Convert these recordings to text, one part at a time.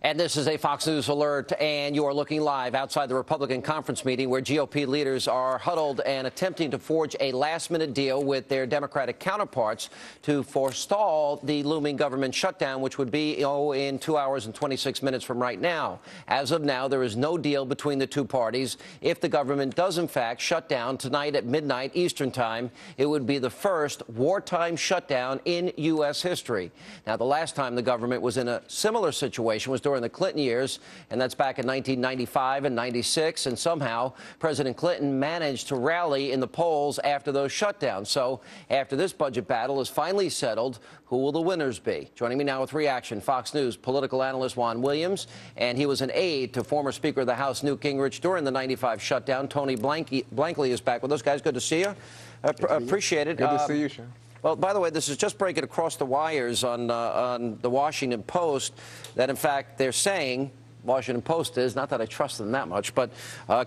And this is a Fox News alert, and you are looking live outside the Republican conference meeting where GOP leaders are huddled and attempting to forge a last-minute deal with their Democratic counterparts to forestall the looming government shutdown, which would be in 2 hours and 26 minutes from right now. As of now, there is no deal between the two parties. If the government does, in fact, shut down tonight at midnight Eastern Time, it would be the first wartime shutdown in U.S. history. Now, the last time the government was in a similar situation was during the Clinton years, and that's back in 1995 and 96, and somehow President Clinton managed to rally in the polls after those shutdowns. So after this budget battle is finally settled, who will the winners be? Joining me now with reaction, Fox News political analyst Juan Williams, and he was an aide to former Speaker of the House Newt Gingrich during the 95 shutdown. Tony Blankley is back with us. Guys, good to see you. Appreciate it. Good to see you, Sean. Well, by the way, this is just breaking across the wires on the Washington Post that, in fact, they're saying, Washington Post is, not that I trust them that much, but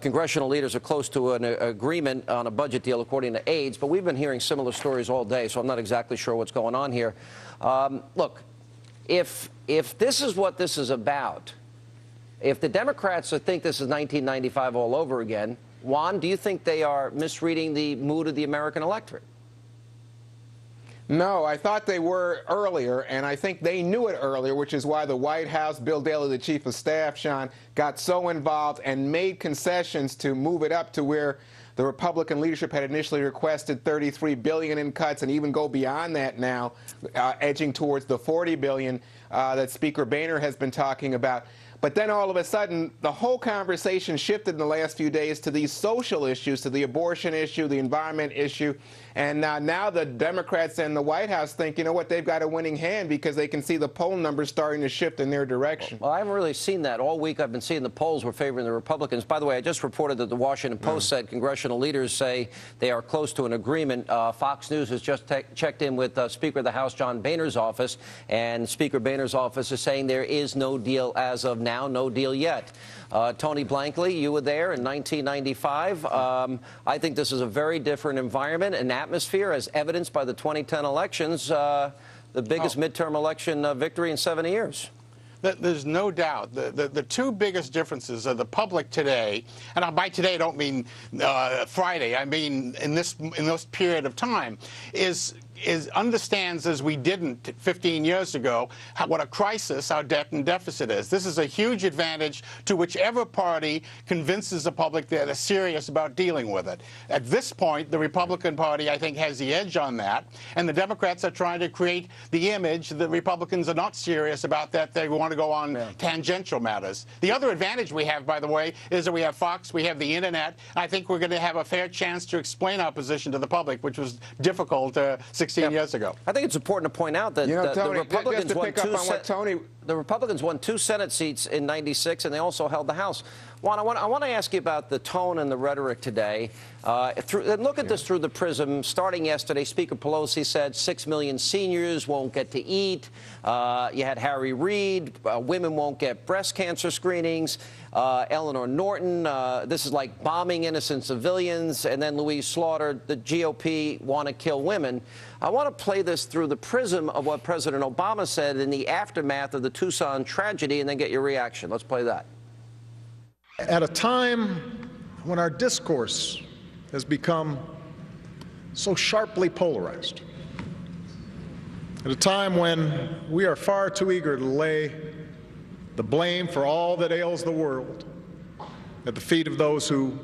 congressional leaders are close to an agreement on a budget deal, according to aides. But we've been hearing similar stories all day, so I'm not exactly sure what's going on here. Look, if this is what this is about, if the Democrats think this is 1995 all over again, Juan, do you think they are misreading the mood of the American electorate? No, I thought they were earlier, and I think they knew it earlier, which is why the White House, Bill Daley, the chief of staff, Sean, got so involved and made concessions to move it up to where the Republican leadership had initially requested $33 billion in cuts and even go beyond that now, edging towards the $40 billion that Speaker Boehner has been talking about. But then all of a sudden, the whole conversation shifted in the last few days to these social issues, to the abortion issue, the environment issue. And now the Democrats and the White House think, you know what, they've got a winning hand because they can see the poll numbers starting to shift in their direction. Well, I haven't really seen that. All week I've been seeing the polls were favoring the Republicans. By the way, I just reported that the Washington Post said congressional leaders say they are close to an agreement. Fox News has just checked in with Speaker of the House John Boehner's office, and Speaker Boehner's office is saying there is no deal as of now, no deal yet. Tony Blankley, you were there in 1995. I think this is a very different environment and atmosphere, as evidenced by the 2010 elections, the biggest midterm election victory in 70 years. There's no doubt. The two biggest differences are the public today, and by today I don't mean Friday, I mean in this period of time, understands, as we didn't 15 years ago, what a crisis our debt and deficit is. This is a huge advantage to whichever party convinces the public that they're serious about dealing with it. At this point, the Republican Party, I think, has the edge on that, and the Democrats are trying to create the image that Republicans are not serious about that. They want to go on tangential matters. The other advantage we have, by the way, is that we have Fox, we have the Internet. I think we're going to have a fair chance to explain our position to the public, which was difficult 16 years ago. I think it's important to point out that Tony, the Republicans won the Republicans won 2 Senate seats in '96, and they also held the House. Juan, I want to ask you about the tone and the rhetoric today. And look at this through the prism. Starting yesterday, Speaker Pelosi said 6 million seniors won't get to eat. You had Harry Reid. Women won't get breast cancer screenings. Eleanor Norton, this is like bombing innocent civilians. And then Louise Slaughter, the GOP want to kill women. I want to play this through the prism of what President Obama said in the aftermath of the Tucson tragedy and then get your reaction. Let's play that. At a time when our discourse has become so sharply polarized, at a time when we are far too eager to lay the blame for all that ails the world at the feet of those who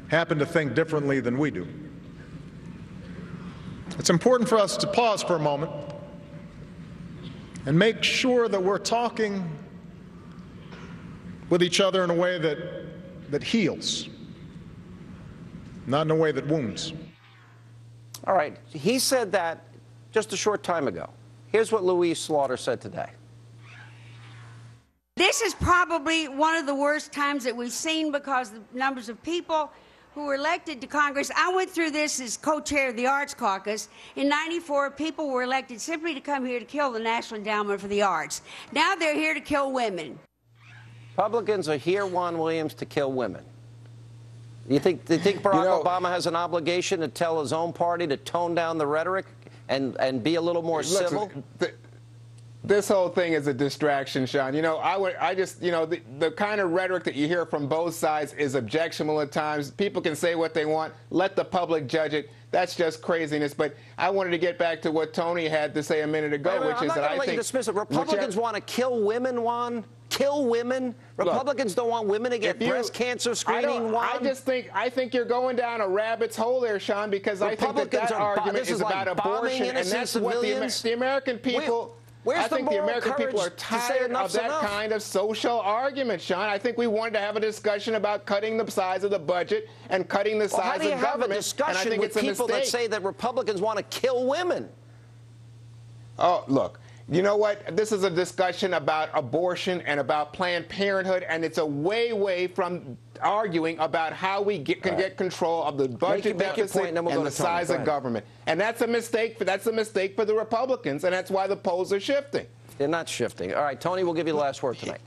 happen to think differently than we do, it's important for us to pause for a moment and make sure that we're talking with each other in a way that heals, not in a way that wounds. All right. He said that just a short time ago. Here's what Louise Slaughter said today. This is probably one of the worst times that we've seen because the numbers of people who were elected to Congress. I went through this as co-chair of the Arts Caucus. In '94, people were elected simply to come here to kill the National Endowment for the Arts. Now they're here to kill women. Republicans are here, Juan Williams, to kill women. Do you think Barack Obama has an obligation to tell his own party to tone down the rhetoric and be a little more civil? This whole thing is a distraction, Sean. You know, the kind of rhetoric that you hear from both sides is objectionable at times. People can say what they want. Let the public judge it. That's just craziness. But I wanted to get back to what Tony had to say a minute ago, which is that I think... You dismiss it. Republicans want to kill women, Juan. Kill women. Republicans don't want women to get breast cancer screening, Juan. I think you're going down a rabbit's hole there, Sean, because I think that argument is about abortion, and that's what the American people... I think the American people are tired of that kind of social argument, Sean. I think we wanted to have a discussion about cutting the size of the budget and cutting the size of government. How do you have a discussion with people that say that Republicans want to kill women? Oh, look. You know what? This is a discussion about abortion and about Planned Parenthood, and it's a way from arguing about how we can get control of the budget deficit and the size of government. And that's a mistake. That's a mistake for the Republicans, and that's why the polls are shifting. They're not shifting. All right, Tony, we'll give you the last word tonight.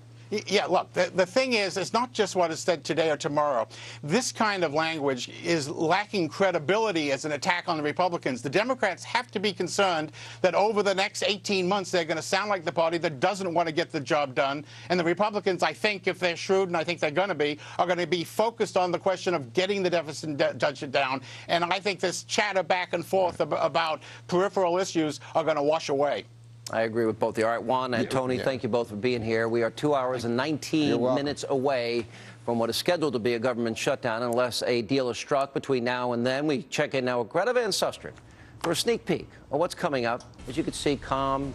Yeah, look, the thing is, it's not just what is said today or tomorrow. This kind of language is lacking credibility as an attack on the Republicans. The Democrats have to be concerned that over the next 18 months, they're going to sound like the party that doesn't want to get the job done. And the Republicans, I think, if they're shrewd, and I think they're going to be focused on the question of getting the deficit budget down. And I think this chatter back and forth about peripheral issues are going to wash away. I agree with both of you. All right, Juan and Tony, thank you both for being here. We are 2 hours and 19 minutes away from what is scheduled to be a government shutdown unless a deal is struck between now and then. We check in now with Greta Van Susteren for a sneak peek of what's coming up. As you can see, calm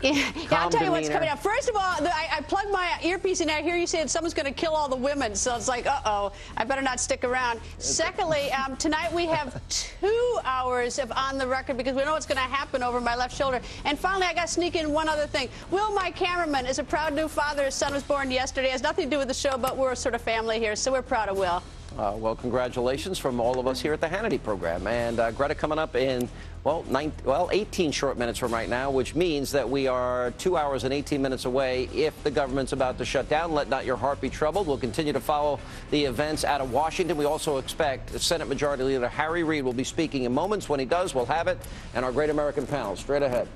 I'll tell you what's coming up. First of all, I plugged my earpiece in. I hear you saying someone's going to kill all the women. So it's like, uh-oh, I better not stick around. Secondly, tonight we have 2 hours of On the Record because we know what's going to happen over my left shoulder. And finally, I got to sneak in one other thing. Will, my cameraman, is a proud new father. His son was born yesterday. It has nothing to do with the show, but we're a sort of family here, so we're proud of Will. Well, congratulations from all of us here at the Hannity program. And Greta coming up in, 18 short minutes from right now, which means that we are 2 hours and 18 minutes away if the government's about to shut down. Let not your heart be troubled. We'll continue to follow the events out of Washington. We also expect Senate Majority Leader Harry Reid will be speaking in moments. When he does, we'll have it. And our Great American Panel straight ahead.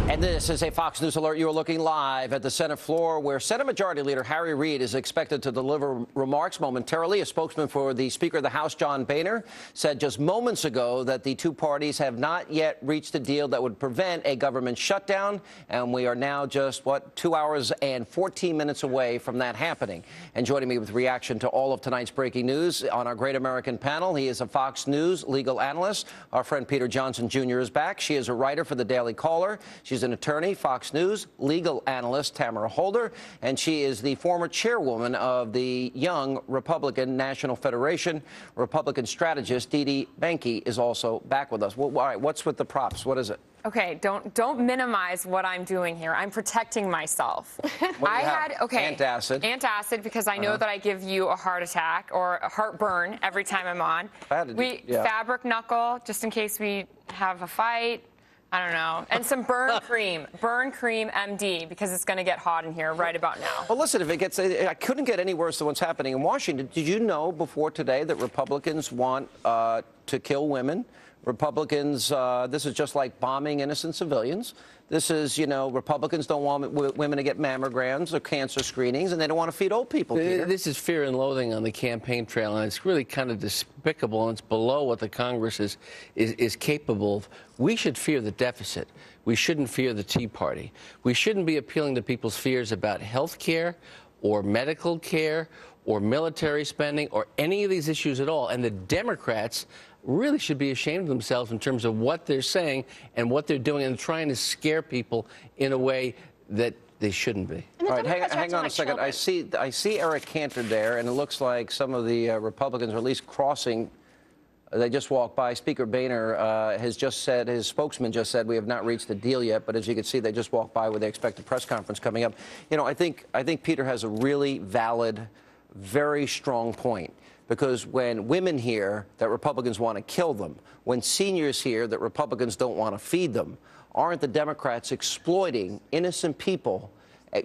And this is a Fox News alert. You are looking live at the Senate floor where Senate Majority Leader Harry Reid is expected to deliver remarks momentarily. A spokesman for the Speaker of the House, John Boehner, said just moments ago that the two parties have not yet reached a deal that would prevent a government shutdown. And we are now just, 2 hours and 14 minutes away from that happening. And joining me with reaction to all of tonight's breaking news on our Great American Panel, he is a Fox News legal analyst. Our friend Peter Johnson Jr. is back. She is a writer for the Daily Caller. She's an attorney, Fox News legal analyst Tamara Holder, and she is the former chairwoman of the Young Republican National Federation. Republican strategist Dee Dee Benke is also back with us. Well, all right, what's with the props? What is it? Okay, don't minimize what I'm doing here. I'm protecting myself. Antacid because I know that I give you a heart attack or a heartburn every time I'm on. Fabric knuckle just in case we have a fight. I don't know. And some burn cream MD, because it's going to get hot in here right about now. Well, listen, if it gets, I couldn't get any worse than what's happening in Washington. Did you know before today that Republicans want to kill women? Republicans, this is just like bombing innocent civilians. This is, Republicans don't want women to get mammograms or cancer screenings, and they don't want to feed old people, Peter. This is fear and loathing on the campaign trail, and it's really kind of despicable, and it's below what the Congress is capable of. We should fear the deficit. We shouldn't fear the Tea Party. We shouldn't be appealing to people's fears about health care or medical care or military spending or any of these issues at all. And the Democrats really should be ashamed of themselves in terms of what they're saying and what they're doing and trying to scare people in a way that they shouldn't be. All right, hang on a second. I see Eric Cantor there, and it looks like some of the Republicans are at least crossing. They just walked by. Speaker Boehner has just said, his spokesman just said, we have not reached a deal yet. But as you can see, they just walked by where they expect a press conference coming up. I think Peter has a really valid, very strong point. Because when women hear that Republicans want to kill them, when seniors hear that Republicans don't want to feed them, aren't the Democrats exploiting innocent people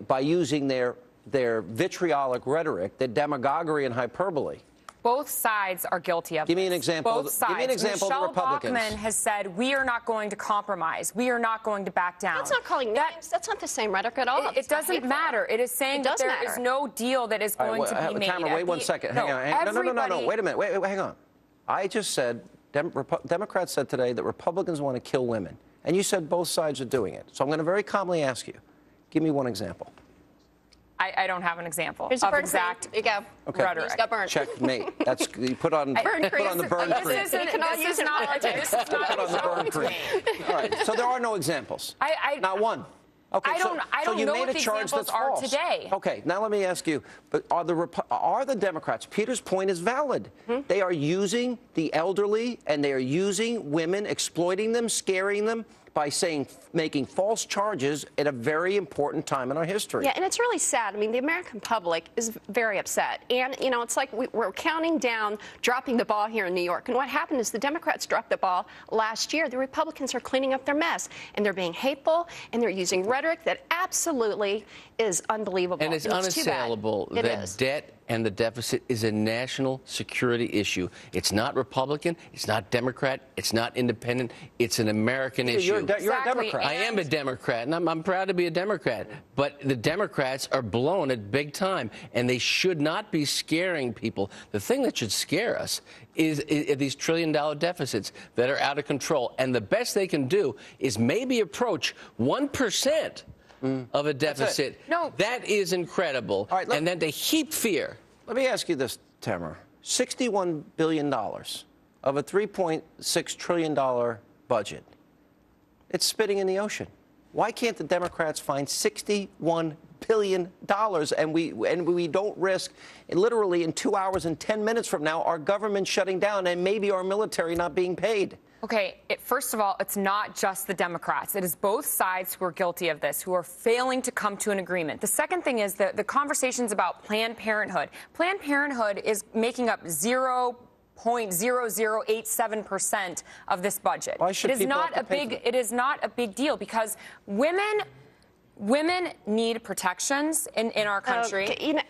by using their vitriolic rhetoric, their demagoguery and hyperbole? Both sides are guilty of Give me an example. Both sides. Give me an example Michelle of the Republicans. Bachmann has said, we are not going to compromise. We are not going to back down. That's not calling names. That's not the same rhetoric at all. It doesn't matter. It is saying that there is no deal that is going to be made. Tamara, wait 1 second. Hang on. No. Wait a minute. Wait, hang on. I just said, Democrats said today that Republicans want to kill women. And you said both sides are doing it. So I'm going to very calmly ask you, give me one example. I don't have an example Here's of a exact there you go. Okay. Rhetoric. Got burned. Checkmate. That's you put on the burn cream. This is not politics. This is not Put on the burn cream. All right. So there are no examples. Not one. Okay, I don't you know made what a the charge examples that's are false. today. Okay, now let me ask you, but are the Democrats, Peter's point is valid. They are using the elderly and they are using women, exploiting them, scaring them by making false charges at a very important time in our history. Yeah, and it's really sad. I mean, the American public is very upset. And, you know, it's like we're counting down, dropping the ball here in New York. And what happened is the Democrats dropped the ball last year. The Republicans are cleaning up their mess. And they're being hateful, and they're using rhetoric that absolutely is unbelievable. And it's unassailable that debt and the deficit is a national security issue. It's not Republican, it's not Democrat, it's not independent, it's an American issue. You're a Democrat. I am a Democrat, and I'm proud to be a Democrat. But the Democrats are blown at big time, and they should not be scaring people. The thing that should scare us is these trillion-dollar deficits that are out of control. And the best they can do is maybe approach 1% of a deficit. No. That is incredible. All right, and then to heap fear. Let me ask you this, Tamara. $61 billion of a $3.6 trillion budget. It's spitting in the ocean. Why can't the Democrats find $61 billion and we don't risk, literally in 2 hours and 10 minutes from now, our government shutting down and maybe our military not being paid? Okay, first of all, it's not just the Democrats. It is both sides who are guilty of this, who are failing to come to an agreement. The second thing is the conversations about Planned Parenthood. Planned Parenthood is making up 0.0087% of this budget. Why should it is not a big. It is not a big deal because women need protections in our country. And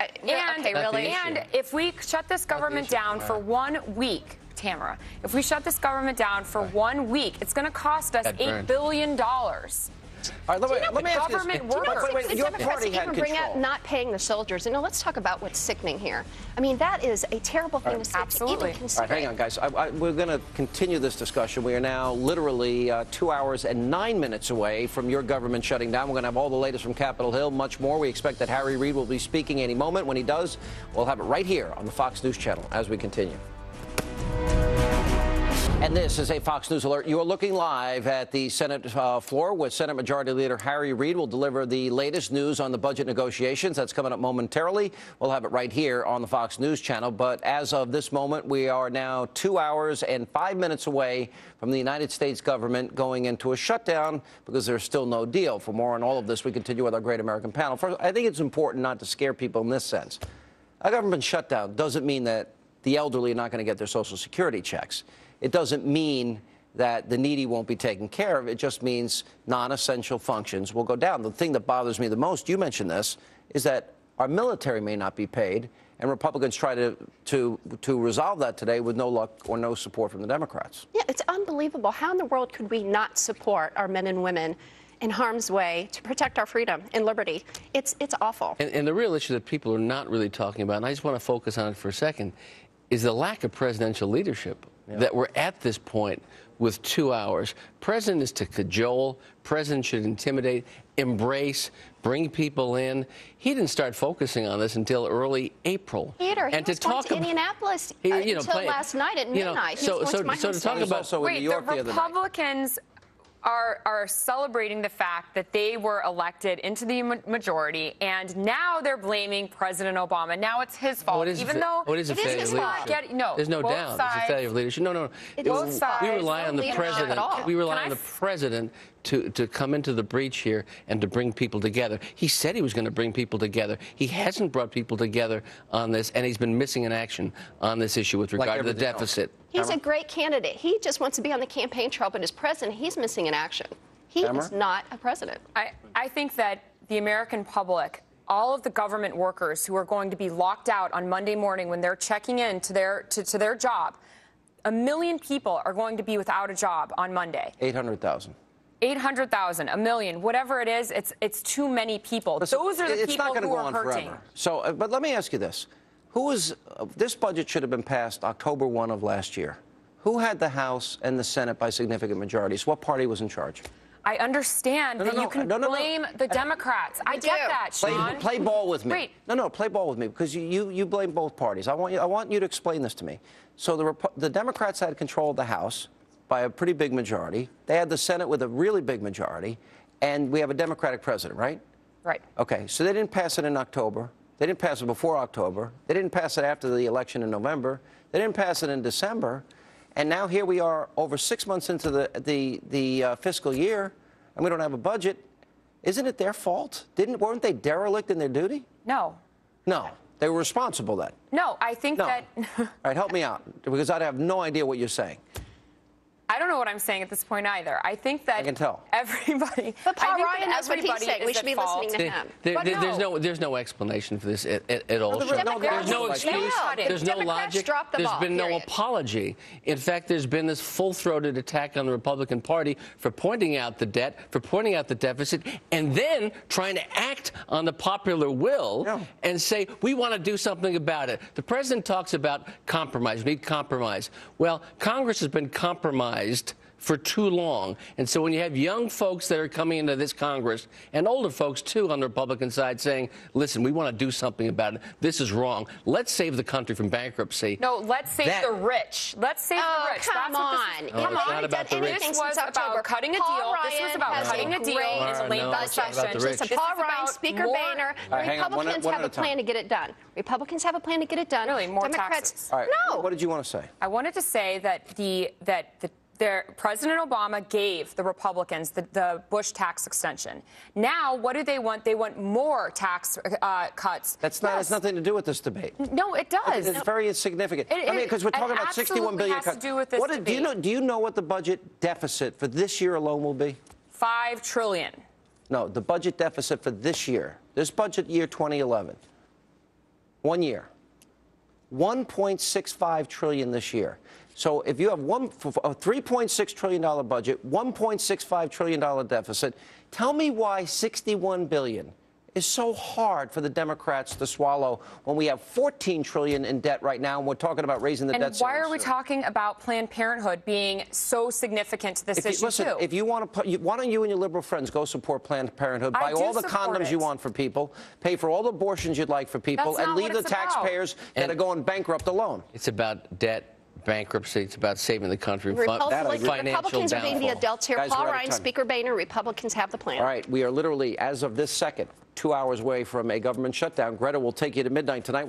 if we shut this government down for 1 week, Tamara, if we shut this government down for 1 week, it's going to cost us $8 billion. All right, let me ask you this. Wait, your party had control. Bring up not paying the soldiers. You know, let's talk about what's sickening here. I mean, that is a terrible thing to say. Absolutely. To even consider. All right, hang on, guys. We're going to continue this discussion. We are now literally 2 hours and 9 minutes away from your government shutting down. We're going to have all the latest from Capitol Hill, much more. We expect that Harry Reid will be speaking any moment. When he does, we'll have it right here on the Fox News channel as we continue. And this is a Fox News alert. You are looking live at the Senate floor with Senate Majority Leader Harry Reid will deliver the latest news on the budget negotiations. That's coming up momentarily. We'll have it right here on the Fox News channel. But as of this moment, we are now 2 hours and 5 minutes away from the United States government going into a shutdown because there's still no deal. For more on all of this, we continue with our Great American Panel. First, I think it's important not to scare people in this sense. A government shutdown doesn't mean that the elderly are not going to get their Social Security checks. It doesn't mean that the needy won't be taken care of. It just means non-essential functions will go down. The thing that bothers me the most, you mentioned this, is that our military may not be paid, and Republicans try to resolve that today with no luck or no support from the Democrats. Yeah, it's unbelievable. How in the world could we not support our men and women in harm's way to protect our freedom and liberty? It's awful. And the real issue that people are not really talking about, and I just want to focus on it for a second, is the lack of presidential leadership. That we're at this point with 2 hours. President is to cajole. President should intimidate, embrace, bring people in. He didn't start focusing on this until early April. Peter, he was going to Indianapolis until last night at midnight. So to talk about the Republicans are celebrating the fact that they were elected into the majority, and now they're blaming President Obama. Now it's his fault, even though it is a failure of leadership. No, there's no doubt it's a failure of leadership. No. Both sides. We rely on the president. We rely on the president to come into the breach here and to bring people together. He said he was going to bring people together. He hasn't brought people together on this, and he's been missing in action on this issue with regard to the deficit. He's a great candidate. He just wants to be on the campaign trail, but as president, he's missing in action. He is not a president. I think that the American public all of the government workers who are going to be locked out on Monday morning when they're checking in to their job. 1 million people are going to be without a job on Monday. 800,000. 800,000, 1 million, whatever it is, it's too many people. Those are the people who are hurting. Forever. So, but let me ask you this. This budget should have been passed October 1 of last year. Who had the House and the Senate by significant majorities? What party was in charge? I understand that you can blame the Democrats. I get that, Sean. Play ball with me. Wait. No, play ball with me, because you blame both parties. I want you to explain this to me. So the Democrats had control of the House by a pretty big majority. They had the Senate with a really big majority, and we have a Democratic president, right? Right. Okay, so they didn't pass it in October. They didn't pass it before October. They didn't pass it after the election in November. They didn't pass it in December. And now here we are over 6 months into the fiscal year, and we don't have a budget. Isn't it their fault? Weren't they derelict in their duty? No. No. They were responsible then. No, I think that... All right, help me out, because I have no idea what you're saying. I don't know what I'm saying at this point either. I think that I can tell. Everybody. But Paul Ryan knows what he's saying. We should be listening to him. There's no explanation for this at all. There's no excuse. There's no logic. There's been no apology. In fact, there's been this full-throated attack on the Republican Party for pointing out the debt, for pointing out the deficit, and then trying to act on the popular will and say, we want to do something about it. The president talks about compromise. We need compromise. Well, Congress has been compromised for too long. And so when you have young folks that are coming into this Congress, and older folks, too, on the Republican side saying, listen, we want to do something about it. This is wrong. Let's save the country from bankruptcy. No, let's save the rich. Let's save the rich. Come on. Come on. Not about the rich. This was about cutting a deal. This was about cutting a deal in a late session. Paul Ryan, Speaker Boehner, Republicans have a plan to get it done. Republicans have a plan to get it done. Really, more Democrats, taxes. All right. No. What did you want to say? I wanted to say that President Obama gave the Republicans the Bush tax extension. Now, what do they want? They want more tax cuts. That's not has nothing to do with this debate. No, it does. It's very insignificant. I mean, because we're talking about 61 billion cuts. It has to do with this debate. Do you know what the budget deficit for this year alone will be? $5 trillion. No, the budget deficit for this year, this budget year 2011, 1 year, $1.65 trillion this year. So if you have a $3.6 trillion budget, $1.65 trillion deficit, tell me why $61 billion is so hard for the Democrats to swallow when we have $14 trillion in debt right now, and we're talking about raising the debt ceiling. And why are we talking about Planned Parenthood being so significant to this issue, listen, too? If you want to, why don't you and your liberal friends go support Planned Parenthood, buy all the condoms you want for people, pay for all the abortions you'd like for people, and leave the taxpayers that are going bankrupt alone? It's about debt, bankruptcy. It's about saving the country from Republicans are being the adults here. Guys, Paul Ryan, Speaker Boehner, Republicans have the plan. All right, we are literally, as of this second, 2 hours away from a government shutdown. Greta will take you to midnight tonight.